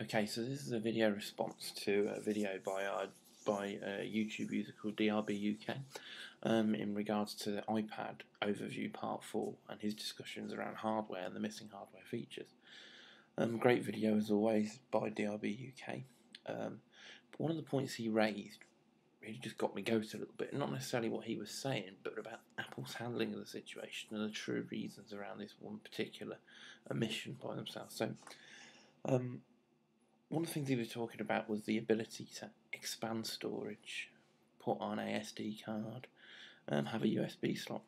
Okay, so this is a video response to a video by a YouTube user called DRBUK in regards to the iPad overview part 4 and his discussions around hardware and the missing hardware features. Great video as always by DRBUK. But one of the points he raised really just got me goated a little bit, not necessarily what he was saying, but about Apple's handling of the situation and the true reasons around this one particular omission by themselves. So, one of the things he was talking about was the ability to expand storage, put on a SD card, have a USB slot.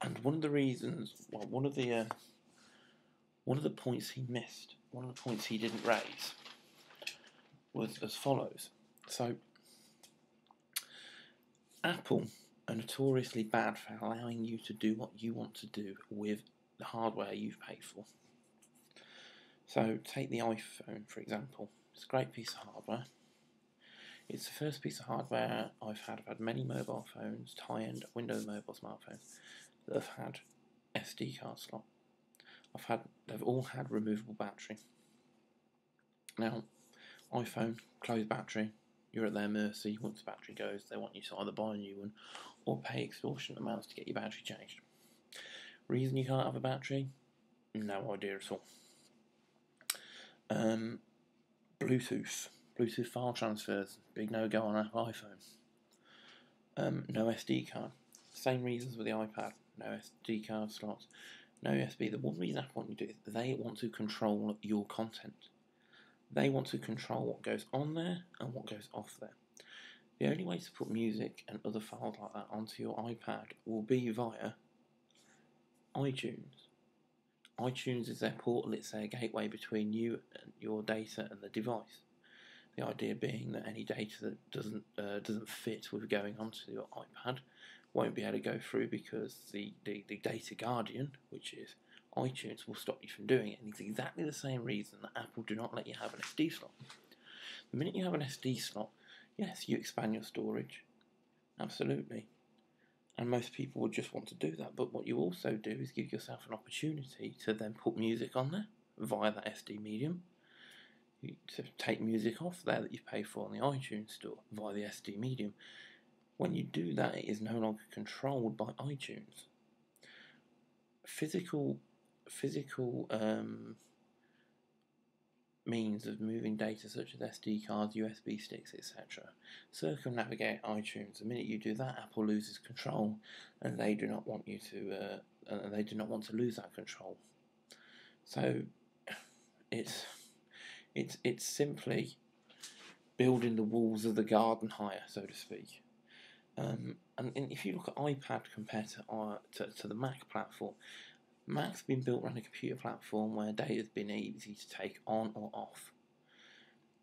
And one of the reasons, well, one of the points he missed, one of the points he didn't raise, was as follows. So, Apple are notoriously bad for allowing you to do what you want to do with the hardware you've paid for. So take the iPhone for example. It's a great piece of hardware. It's the first piece of hardware I've had. I've had many mobile phones, high-end Windows mobile smartphones that have had SD card slot. They've all had removable battery. Now, iPhone, closed battery, you're at their mercy. Once the battery goes, they want you to either buy a new one or pay extortionate amounts to get your battery changed. Reason you can't have a battery? No idea at all. Bluetooth file transfers, big no-go on Apple iPhone. No SD card. Same reasons with the iPad. No SD card slots. No USB. The one reason Apple want you to do is they want to control your content. They want to control what goes on there and what goes off there. The only way to put music and other files like that onto your iPad will be via iTunes. iTunes is their portal, it's their gateway between you and your data and the device. The idea being that any data that doesn't fit with going onto your iPad won't be able to go through because the data guardian, which is iTunes, will stop you from doing it. And it's exactly the same reason that Apple do not let you have an SD slot. The minute you have an SD slot, yes, you expand your storage, absolutely. And most people would just want to do that, but what you also do is give yourself an opportunity to then put music on there via that SD medium. To take music off there that you pay for on the iTunes store via the SD medium. When you do that, it is no longer controlled by iTunes. Physical means of moving data such as SD cards, USB sticks, etc. circumnavigate iTunes. The minute you do that, Apple loses control, and they do not want you to. They do not want to lose that control. So, it's simply building the walls of the garden higher, so to speak. And if you look at iPad compared to the Mac platform, Mac's been built around a computer platform where data's been easy to take on or off.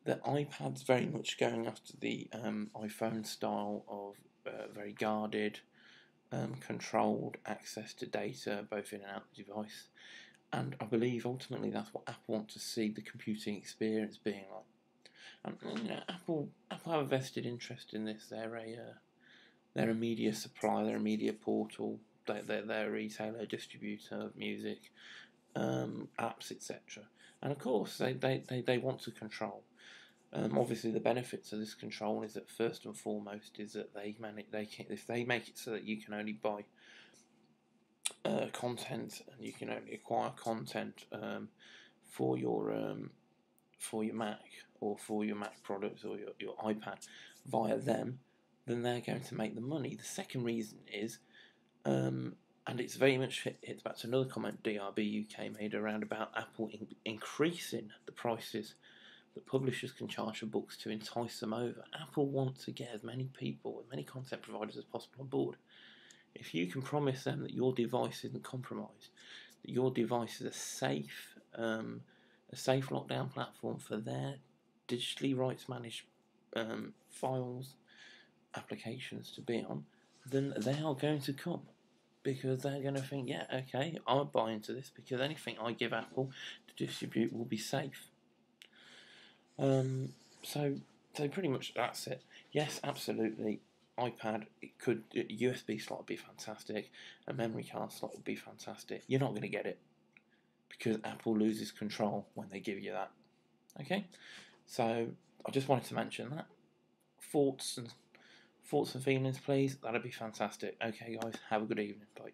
The iPad's very much going after the iPhone style of very guarded, controlled access to data both in and out of the device. And I believe ultimately that's what Apple want to see the computing experience being like. And Apple have a vested interest in this. They're a media supplier, they're a media portal. They're a retailer, distributor of music, apps, etc. And of course, they want to control. Obviously, the benefits of this control is that first and foremost is that if they make it so that you can only buy content and you can only acquire content for your Mac or for your Mac products or your iPad via them, then they're going to make the money. The second reason is. And it's very much hits back to another comment DRBUK made around about Apple increasing the prices that publishers can charge for books to entice them over. Apple wants to get as many people, as many content providers as possible on board. If you can promise them that your device isn't compromised, that your device is a safe lockdown platform for their digitally rights managed files, applications to be on, then they are going to come. Because they're going to think, yeah, okay, I'll buy into this because anything I give Apple to distribute will be safe. So pretty much that's it. Yes, absolutely. iPad, USB slot would be fantastic. A memory card slot would be fantastic. You're not going to get it because Apple loses control when they give you that. Okay, so I just wanted to mention that. Thoughts and feelings, please. That'd be fantastic. Okay, guys, have a good evening. Bye.